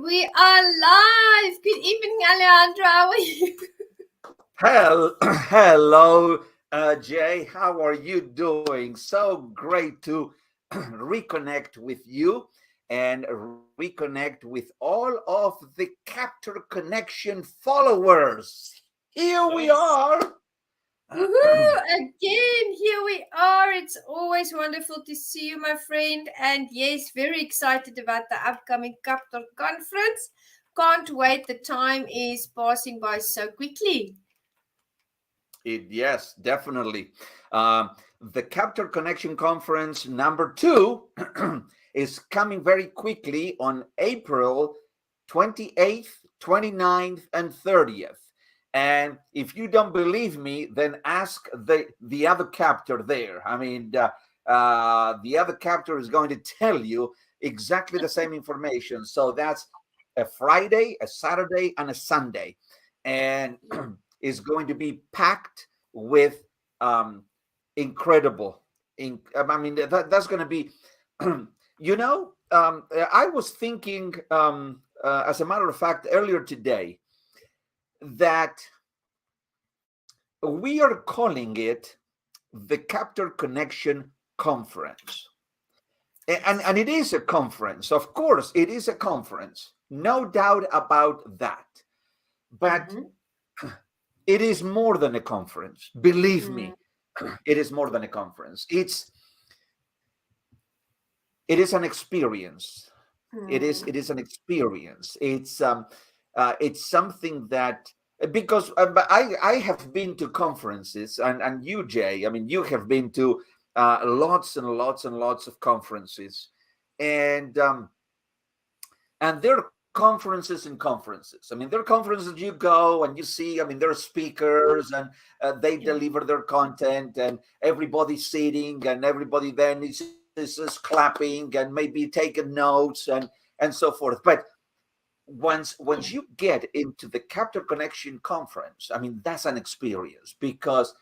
we are live. Good evening, Alejandro. How are you? Hello, Jay. How are you doing? So great to reconnect with you and reconnect with all of the KAPPTOR Connection followers. Here we Yes. are. Woohoo! Again, here we are. It's always wonderful to see you, my friend. And yes, very excited about the upcoming KAPPTOR conference. Can't wait. The time is passing by so quickly. Yes, definitely. The KAPPTOR Connection Conference number 2 is coming very quickly on April 28th, 29th, and 30th. And if you don't believe me, then ask the other KAPPTOR there. I mean, the other KAPPTOR is going to tell you exactly the same information. So that's a Friday, a Saturday, and a Sunday. And is going to be packed with incredible. I mean, that's going to be, I was thinking, as a matter of fact, earlier today, that we are calling it the KAPPTOR Connection Conference. And it is a conference. Of course, it is a conference. No doubt about that. But it is more than a conference. Believe me, it is more than a conference. It is an experience. It is an experience. It's something that, because I have been to conferences, and you, Jay, I mean, you have been to lots and lots and lots of conferences, and there are conferences and conferences. I mean, there are conferences you go and you see, I mean, there are speakers and they deliver their content and everybody's sitting and everybody then is clapping and maybe taking notes and so forth. But once you get into the KAPPTOR Connection conference, I mean, that's an experience, because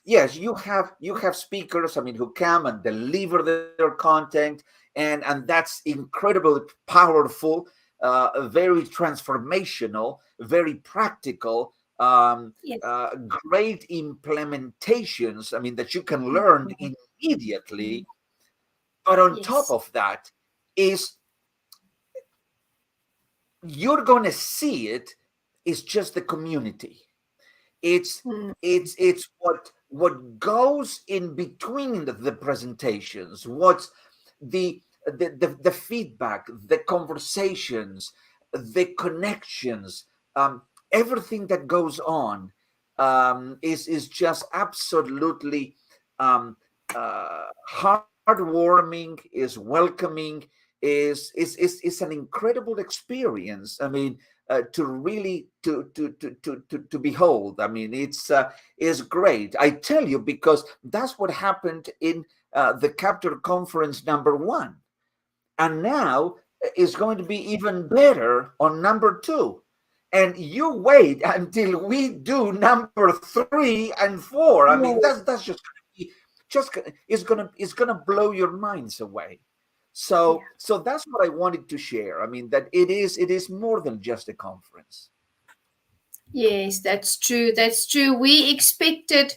yes, you have speakers, I mean, who come and deliver their content, and that's incredibly powerful, very transformational, very practical, great implementations, I mean, that you can learn immediately. But on top of that is, you're going to see it, is just the community. It's what goes in between the presentations, what's the feedback, the conversations, the connections, everything that goes on is just absolutely heartwarming, is welcoming, is an incredible experience. I mean, to really to behold. I mean, it's great. I tell you, because that's what happened in the KAPPTOR conference number 1, and now it's going to be even better on number 2. And you wait until we do number 3 and 4. I mean, that's just it's gonna blow your minds away. So that's what I wanted to share. I mean, that it is more than just a conference. Yes, that's true. That's true. We expected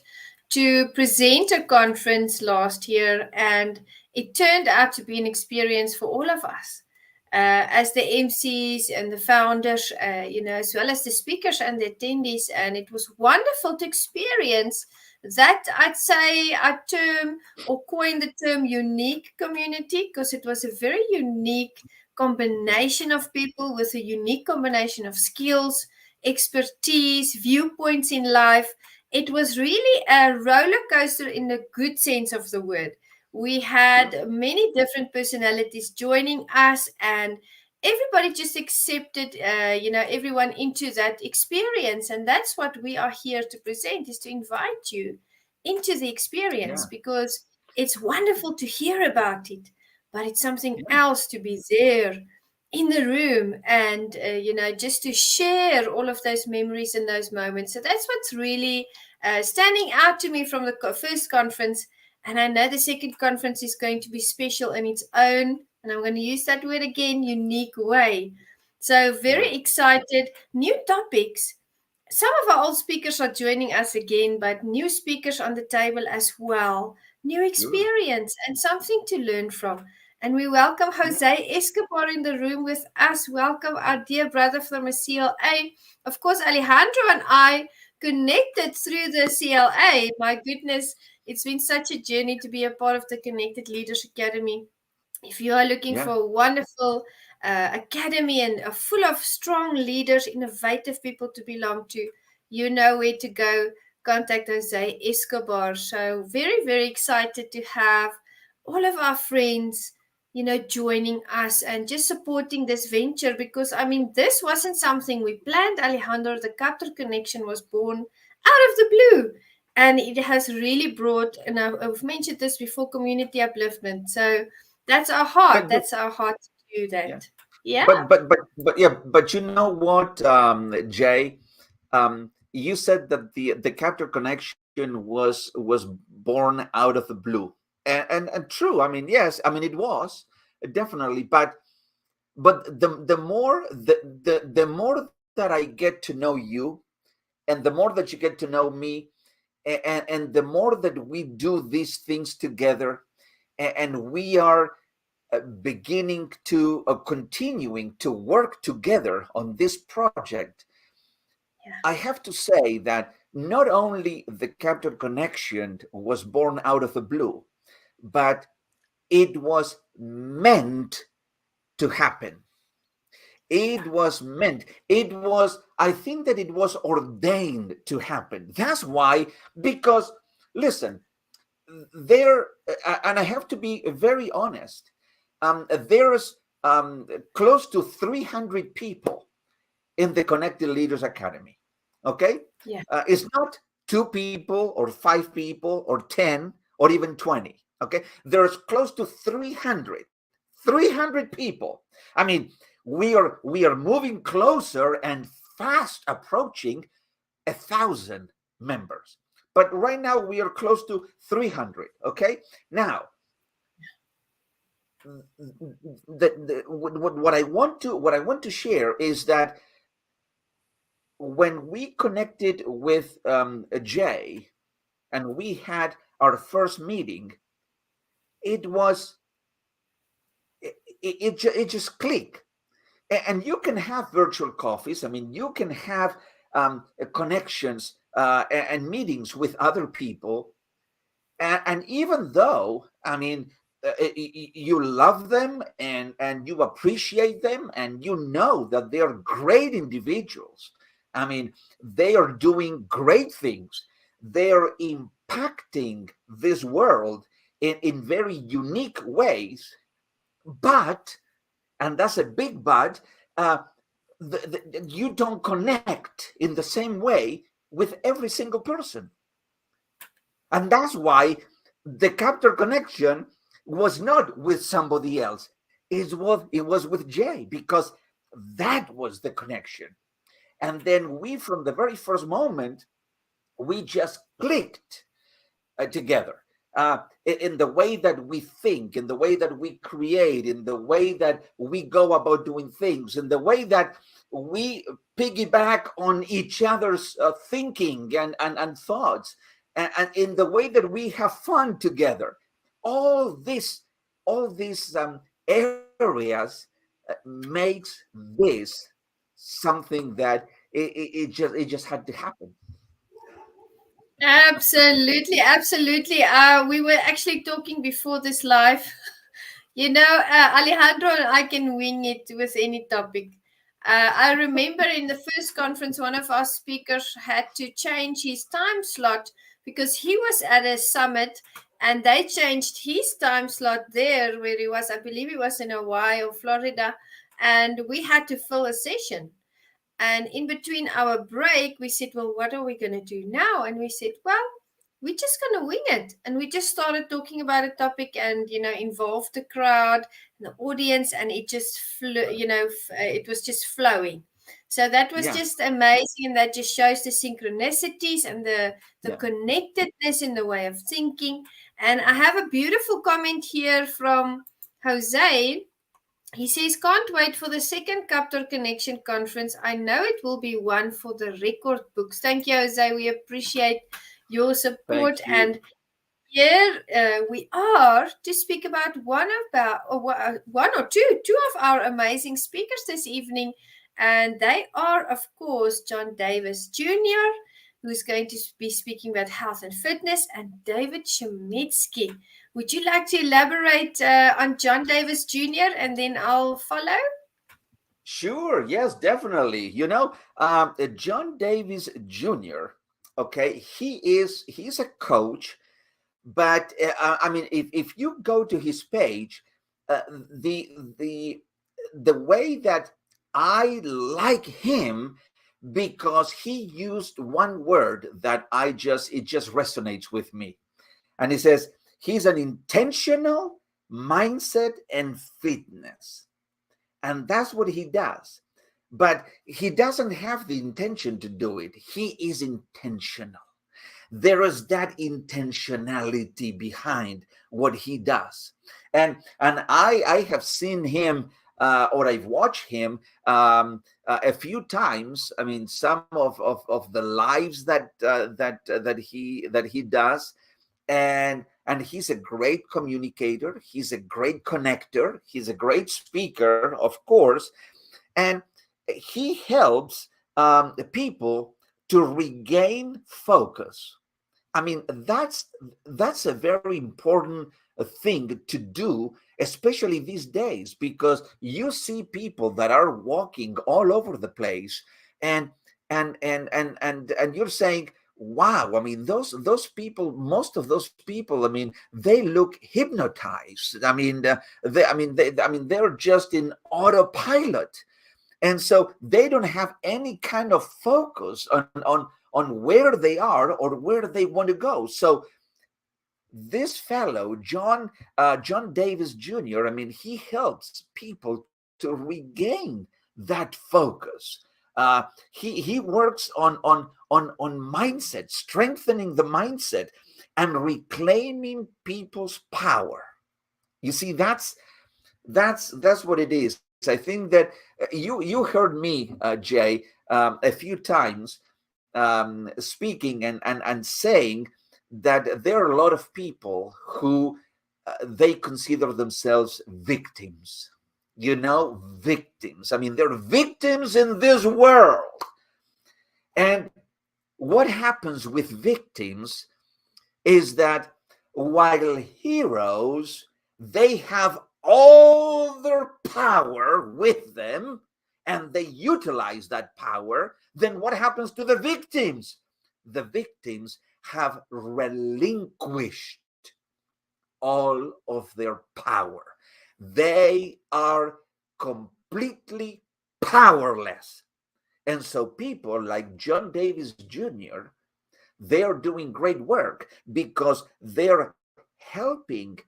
to present a conference last year, and it turned out to be an experience for all of us. As the MCs and the founders, as well as the speakers and the attendees. And it was wonderful to experience that. I'd say I term or coin the term unique community, because it was a very unique combination of people with a unique combination of skills, expertise, viewpoints in life. It was really a roller coaster in the good sense of the word. We had many different personalities joining us, and everybody just accepted everyone into that experience. And that's what we are here to present, is to invite you into the experience, because it's wonderful to hear about it, but it's something else to be there in the room and just to share all of those memories and those moments. So that's what's really standing out to me from the first conference. And I know the second conference is going to be special in its own, and I'm going to use that word again, unique way. So Yeah. very excited. New topics. Some of our old speakers are joining us again, but new speakers on the table as well. New Sure. experience and something to learn from. And we welcome Yeah. Jose Escobar in the room with us. Welcome our dear brother from a CLA. Of course, Alejandro and I connected through the CLA. My goodness, it's been such a journey to be a part of the Connected Leaders Academy. If you are looking Yeah. for a wonderful academy and full of strong leaders, innovative people to belong to, you know where to go. Contact Jose Escobar. So very, very excited to have all of our friends, joining us and just supporting this venture, because I mean, this wasn't something we planned, Alejandro. The KAPPTOR Connection was born out of the blue. And it has really brought, and I've mentioned this before, community upliftment. So that's our heart. But That's our heart to do yeah. that. Yeah. But yeah. But you know what, Jay? You said that the Captor Connection was born out of the blue, and true. I mean, yes. I mean, it was definitely. But the more that I get to know you, and the more that you get to know me, and the more that we do these things together, and we are beginning to continuing to work together on this project, Yeah. I have to say that not only the Captain Connection was born out of the blue, but it was meant to happen. It was meant. It was, I think that it was ordained to happen. That's why, because, listen, there, and I have to be very honest, there's close to 300 people in the Connected Leaders Academy. Okay? Yeah. It's not two people or five people or 10 or even 20. Okay? There's close to 300 people. I mean, we are moving closer and fast approaching 1,000 members. But right now we are close to 300. Okay? Now, what I want to share is that when we connected with Jay and we had our first meeting, it was it just clicked. And you can have virtual coffees. I mean, you can have connections and meetings with other people. And even though, I mean, you love them and you appreciate them and you know that they are great individuals. I mean, they are doing great things. They are impacting this world in very unique ways. But, and that's a big but, you don't connect in the same way with every single person. And that's why the Captor Connection was not with somebody else. It was with Jay, because that was the connection. And then we, from the very first moment, we just clicked together, in the way that we think, in the way that we create, in the way that we go about doing things, in the way that we piggyback on each other's thinking and thoughts, and in the way that we have fun together. All this, all these areas makes this something that it just had to happen. Absolutely. Absolutely. We were actually talking before this live. Alejandro and I can wing it with any topic. I remember in the first conference, one of our speakers had to change his time slot because he was at a summit and they changed his time slot there where he was. I believe he was in Hawaii or Florida, and we had to fill a session. And in between our break, we said, well, what are we going to do now? And we said, well, we're just going to wing it. And we just started talking about a topic and, involved the crowd and the audience. And it just flew, it was just flowing. So that was Yeah, just amazing. And that just shows the synchronicities and the yeah, connectedness in the way of thinking. And I have a beautiful comment here from Jose. He says, can't wait for the second KAPPTOR Connection conference. I know it will be one for the record books. Thank you, Jose. We appreciate your Thank support. you. And here we are to speak about one or two of our amazing speakers this evening, and they are, of course, John Davis Jr., who's going to be speaking about health and fitness, and David Chemetsky. Would you like to elaborate on John Davis Jr. and then I'll follow? Sure, yes, definitely. John Davis Jr., okay, he's a coach, but I mean, if you go to his page, uh, the the the way that I like him, because he used one word that it just resonates with me, and he says he's an intentional mindset and fitness, and that's what he does. But he doesn't have the intention to do it. He is intentional. There is that intentionality behind what he does. And I have seen him, or I've watched him a few times. I mean, some of the lives that he does, and he's a great communicator. He's a great connector. He's a great speaker, of course, and he helps people to regain focus. I mean, that's a very important thing to do, especially these days, because you see people that are walking all over the place, and and you're saying, wow, I mean, those people, most of those people, I mean, they look hypnotized. I mean, they're just in autopilot, and so they don't have any kind of focus on where they are or where they want to go. So this fellow John Davis Jr., I mean, he helps people to regain that focus. He works on mindset, strengthening the mindset and reclaiming people's power. You see, that's what it is. I think that you heard me, Jay, a few times speaking and saying that there are a lot of people who they consider themselves victims. Victims. I mean, they're victims in this world. And what happens with victims is that while heroes, they have all their power with them and they utilize that power, then what happens to the victims? The victims have relinquished all of their power. They are completely powerless. And so people like John Davis Jr., they are doing great work because they're helping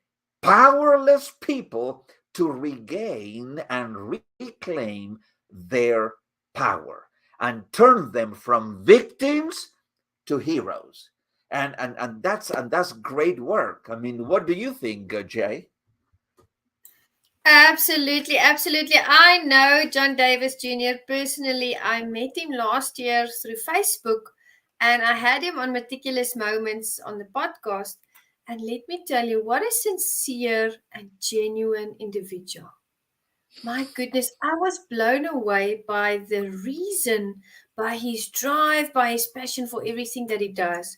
powerless people to regain and reclaim their power and turn them from victims to heroes. And that's great work. I mean, what do you think, Jay? Absolutely, absolutely. I know John Davis Jr. personally. I met him last year through Facebook, and I had him on Meticulous Moments on the podcast. And let me tell you, what a sincere and genuine individual. My goodness, I was blown away by the reason, by his drive, by his passion for everything that he does.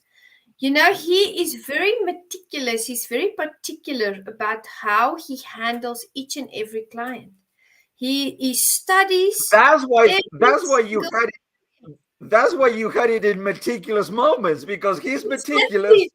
You know, he is very meticulous. He's very particular about how he handles each and every client. He studies That's why every that's why you single. had that's why you had it in meticulous moments, because he's meticulous. Exactly.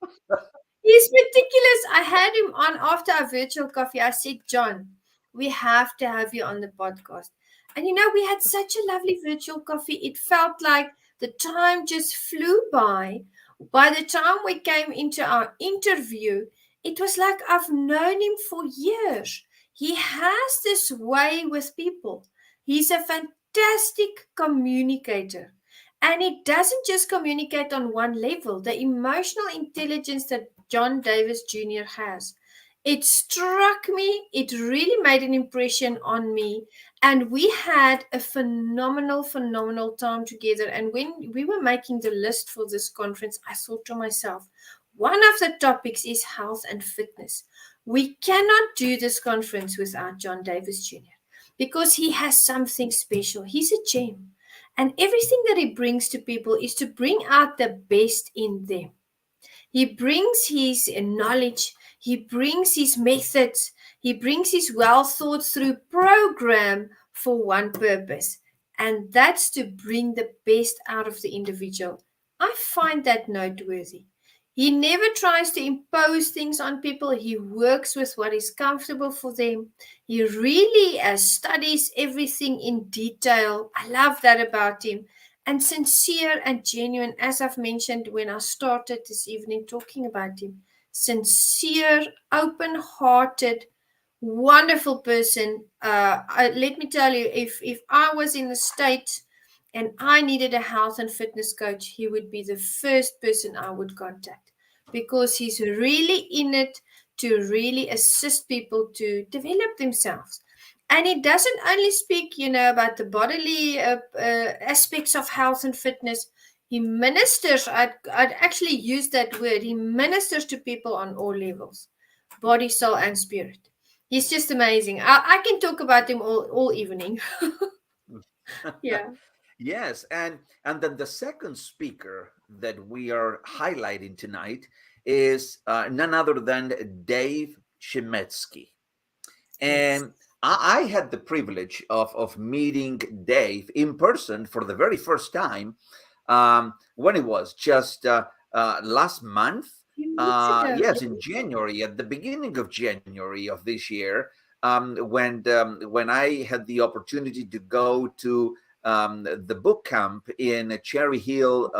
He's meticulous. I had him on after our virtual coffee. I said, John, we have to have you on the podcast. And you know, we had such a lovely virtual coffee. It felt like the time just flew by. By the time we came into our interview, it was like I've known him for years. He has this way with people. He's a fantastic communicator. And he doesn't just communicate on one level. The emotional intelligence that John Davis Jr. has It struck me, it really made an impression on me. And we had a phenomenal time together. And when we were making the list for this conference, I thought to myself, one of the topics is health and fitness. We cannot do this conference without John Davis Jr. because he has something special. He's a gem. And everything that he brings to people is to bring out the best in them. He brings his knowledge, he brings his methods, he brings his well thought through program for one purpose, and that's to bring the best out of the individual. I find that noteworthy. He never tries to impose things on people. He works with what is comfortable for them. He really studies everything in detail. I love that about him, and sincere and genuine, as I've mentioned when I started this evening talking about him. Sincere, open hearted, wonderful person. Let me tell you, if I was in the States and I needed a health and fitness coach, he would be the first person I would contact because he's really in it to really assist people to develop themselves. And it doesn't only speak, about the bodily aspects of health and fitness. He ministers, I'd actually use that word, he ministers to people on all levels, body, soul, and spirit. He's just amazing. I can talk about him all evening. Yeah. Yes, and then the second speaker that we are highlighting tonight is none other than Dave Shemetsky. Yes. And I had the privilege of meeting Dave in person for the very first time when it was just last month. Few weeks ago. Yes, Yeah. in January, at the beginning of January of this year, when I had the opportunity to go to the book camp in Cherry Hill,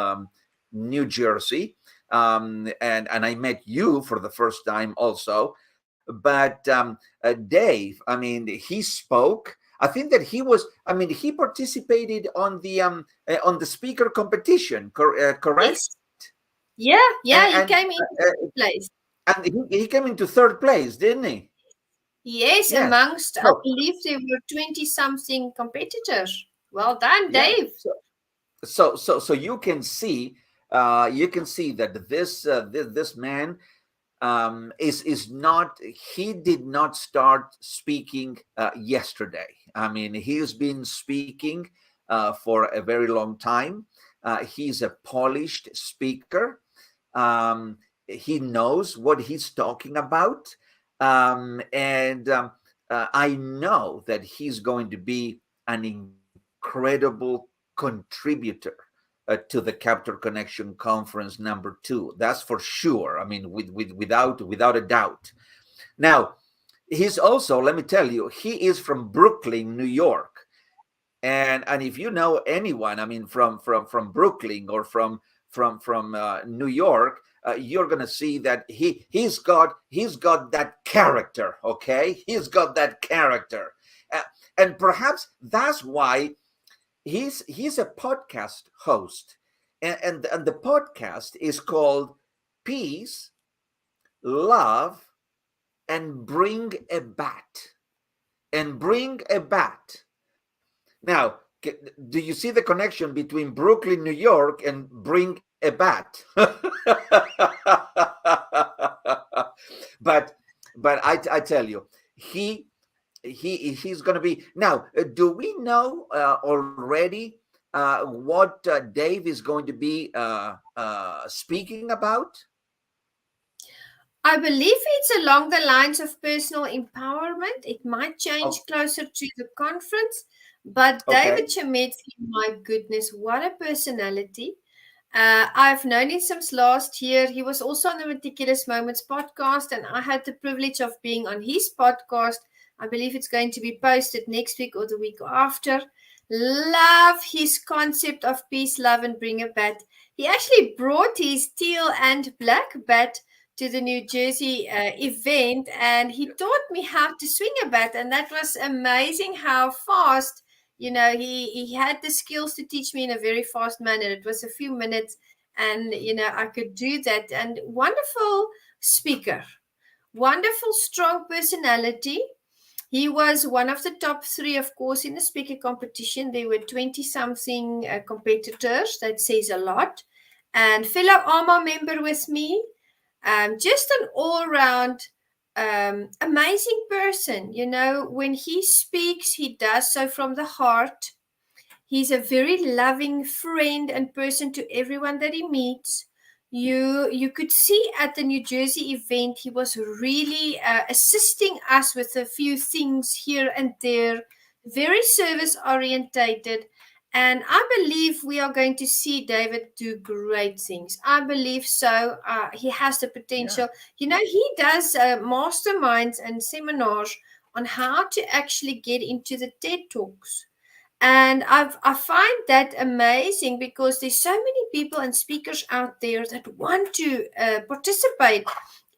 New Jersey, and I met you for the first time also. But Dave, I mean, he spoke. I think that he was. I mean, he participated on the speaker competition. Correct? Yes. Yeah. And Yeah. He came in place. he came into third place, didn't he? Yes, Yes. amongst, I So believe there were 20 something competitors. Well done, yeah. Dave. So you can see that this man is not, he did not start speaking yesterday. I mean, he's been speaking for a very long time. He's a polished speaker. He knows what he's talking about. And I know that he's going to be an incredible contributor to the KAPPTOR Connection Conference #2. That's for sure. I mean, without a doubt. Now, he's also, let me tell you, he is from Brooklyn, New York. And if you know anyone, I mean, from Brooklyn or from New York, you're gonna see that he's got that character. Okay, he's got that character, uh, and perhaps that's why he's a podcast host, and the podcast is called Peace, Love, and Bring a Bat, and Bring a Bat. Now, do you see the connection between Brooklyn, New York, and Bring a Bat? but I tell you, he he's going to be now. Do we know already what Dave is going to be speaking about? I believe it's along the lines of personal empowerment. It might Oh, change closer to the conference, but David okay. Chemetsky, my goodness, what a personality. I've known him since last year. He was also on the Meticulous Moments podcast, and I had the privilege of being on his podcast. I believe it's going to be posted next week or the week after. Love his concept of peace, love, and bring a bat. He actually brought his teal and black bat to the New Jersey event, and he taught me how to swing a bat, and that was amazing how fast. He had the skills to teach me in a very fast manner. It was a few minutes, and I could do that. And wonderful speaker, Wonderful, strong personality. He was one of the top three, of course, in the speaker competition. There were 20 something competitors. That says a lot. And fellow ARMA member with me. Just an all round amazing person. You know, when he speaks, he does so from the heart. He's a very loving friend and person to everyone that he meets. You could see at the New Jersey event he was really assisting us with a few things here and there, very service orientated. And I believe we are going to see David do great things. I believe so. He has the Yeah, potential. You know, he does masterminds and seminars on how to actually get into the TED Talks, and I find that amazing because there's so many people and speakers out there that want to participate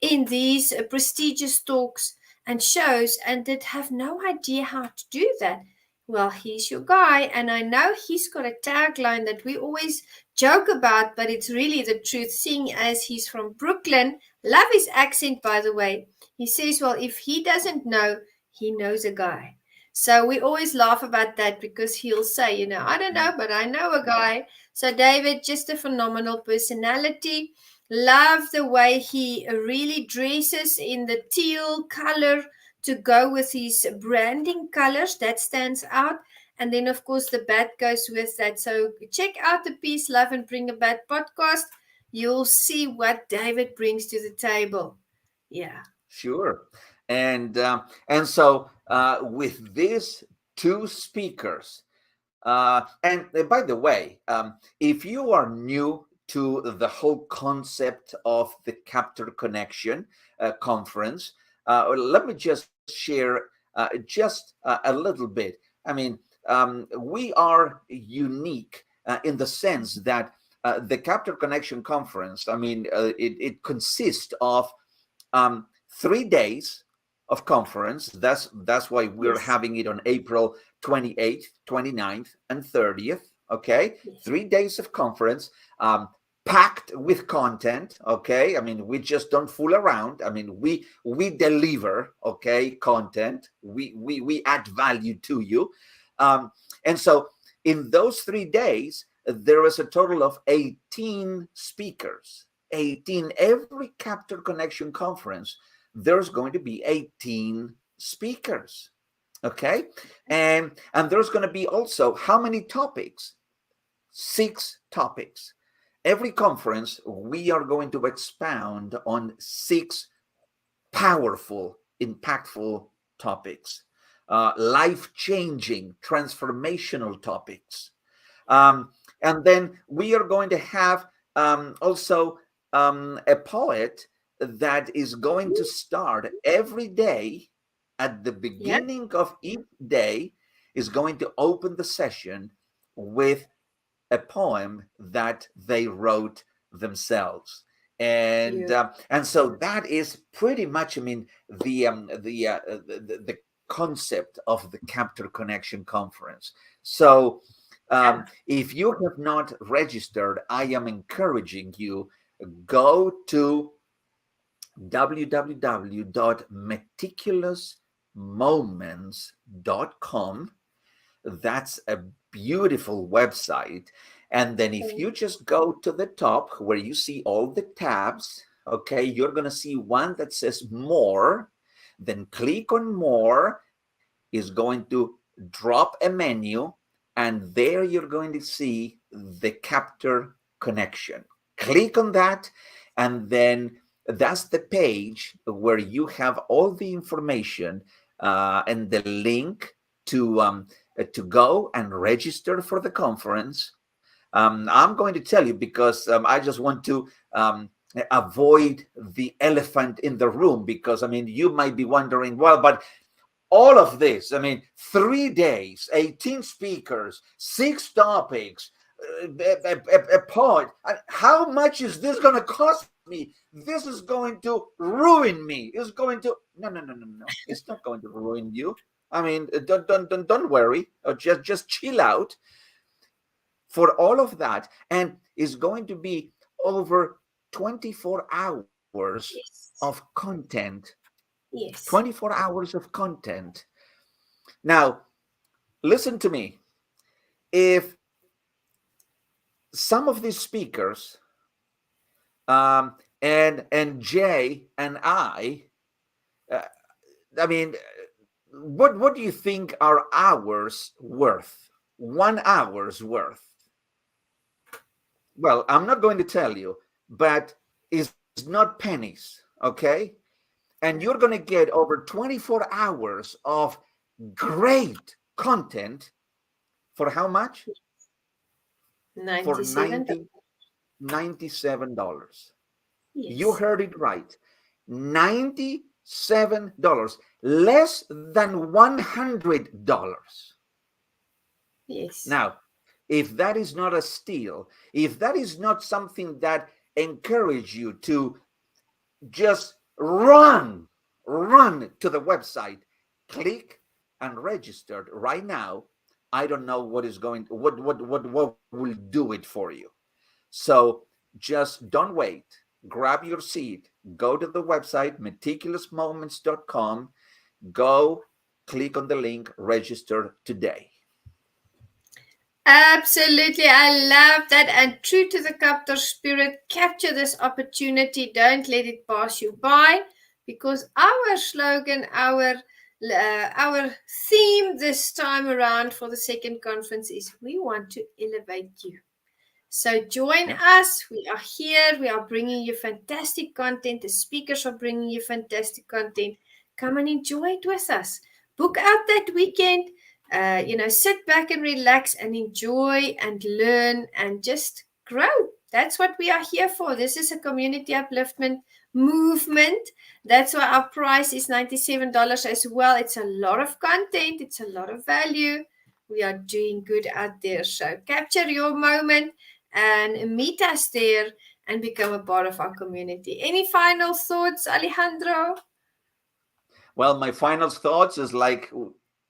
in these prestigious talks and shows and that have no idea how to do that. Well, he's your guy, and I know he's got a tagline that we always joke about, but it's really the truth, seeing as he's from Brooklyn. Love his accent, by the way. He says, well, if he doesn't know, he knows a guy. So we always laugh about that because he'll say, you know, I don't yeah, know, but I know a guy. So David, just a phenomenal personality. Love the way he really dresses in the teal color to go with his branding colors. That stands out. And then, of course, the bat goes with that. So check out the Peace, Love, and Bring a Bat podcast. You'll see what David brings to the table. Yeah. sure. And so with these two speakers, and by the way, if you are new to the whole concept of the KAPPTOR Connection conference, let me just share just a little bit. I mean, we are unique in the sense that the KAPPTOR Connection conference, I mean, it consists of 3 days of conference. That's why we're Yes. having it on April 28th, 29th, and 30th. Okay, Yes. 3 days of conference, packed with content. Okay, I mean, we just don't fool around. I mean, we deliver, okay, content. We add value to you. And so in those 3 days, there is a total of 18 speakers. 18. Every KAPPTOR Connection conference, there's going to be 18 speakers. Okay, and there's going to be also how many topics? 6 topics. Every conference we are going to expound on 6 powerful, impactful topics, life-changing, transformational topics. And then we are going to have also a poet that is going to start every day. At the Yeah. beginning of each day is going to open the session with a poem that they wrote themselves. and Beautiful. and so that is pretty much, I mean, the concept of the KAPPTOR Connection conference. So if you have not registered, I am encouraging you, go to www.meticulousmoments.com. That's a beautiful website. And then if you just go to the top where you see all the tabs, okay, you're going to see one that says more. Then click on more, is going to drop a menu, and there you're going to see the KAPPTOR Connection. Click on that, and then that's the page where you have all the information and the link to go and register for the conference. I'm going to tell you because I just want to avoid the elephant in the room, because I mean, you might be wondering, well, but all of this, I mean, 3 days, 18 speakers, 6 topics, a pod. How much is this going to cost me? This is going to ruin me. It's going to no. It's not going to ruin you. I mean, don't worry. Just chill out for all of that, and it's going to be over 24 hours Yes. of content Yes. 24 hours of content. Now, listen to me. If some of these speakers, and Jay and uh, I mean, what do you think are hours worth? 1 hour's worth. Well, I'm not going to tell you, but it's not pennies, okay? And you're going to get over 24 hours of great content for how much? For 97. 97 dollars. You Yes. heard it right. $97, less than $100. Yes. Now, if that is not a steal, if that is not something that encourage you to just run to the website, click and register right now, I don't know what is going what will do it for you. So just don't wait. Grab your seat, go to the website meticulousmoments.com, go click on the link, register today. Absolutely. I love that. And true to the KAPPTOR spirit, capture this opportunity. Don't let it pass you by, because our slogan, our theme this time around for the second conference is we want to elevate you. So join Yeah. us. We are here. We are bringing you fantastic content. The speakers are bringing you fantastic content. Come and enjoy it with us. Book out that weekend. Sit back and relax and enjoy and learn and just grow. That's what we are here for. This is a community upliftment movement. That's why our price is $97 as well. It's a lot of content. It's a lot of value. We are doing good out there. So capture your moment and meet us there and become a part of our community. Any final thoughts, Alejandro? Well, my final thoughts is like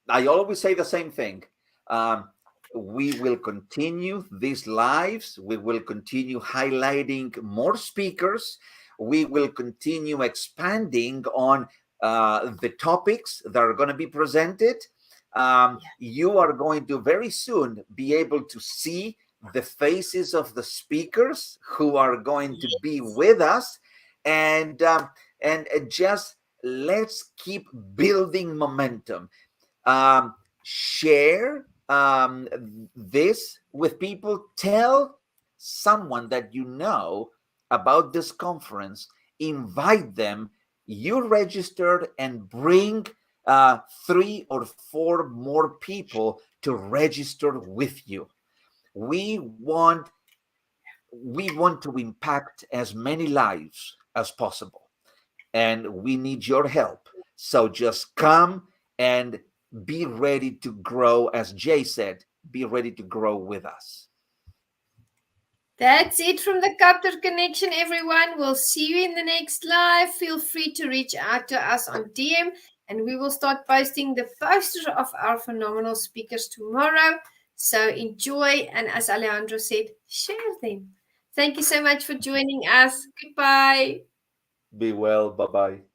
I always say the same thing. Um, we will continue these lives. We will continue highlighting more speakers. We will continue expanding on the topics that are going to be presented. You are going to very soon be able to see the faces of the speakers who are going to be with us, and just let's keep building momentum. Share this with people. Tell someone that you know about this conference. Invite them. You registered, and bring 3 or 4 more people to register with you. We want we want to impact as many lives as possible, and we need your help. So just come and be ready to grow. As Jay said, be ready to grow with us. That's it from the KAPPTOR Connection, everyone. We'll see you in the next live. Feel free to reach out to us on DM, and we will start posting the posters of our phenomenal speakers tomorrow. So enjoy, and as Alejandro said, share them. Thank you so much for joining us. Goodbye. Be well. Bye bye.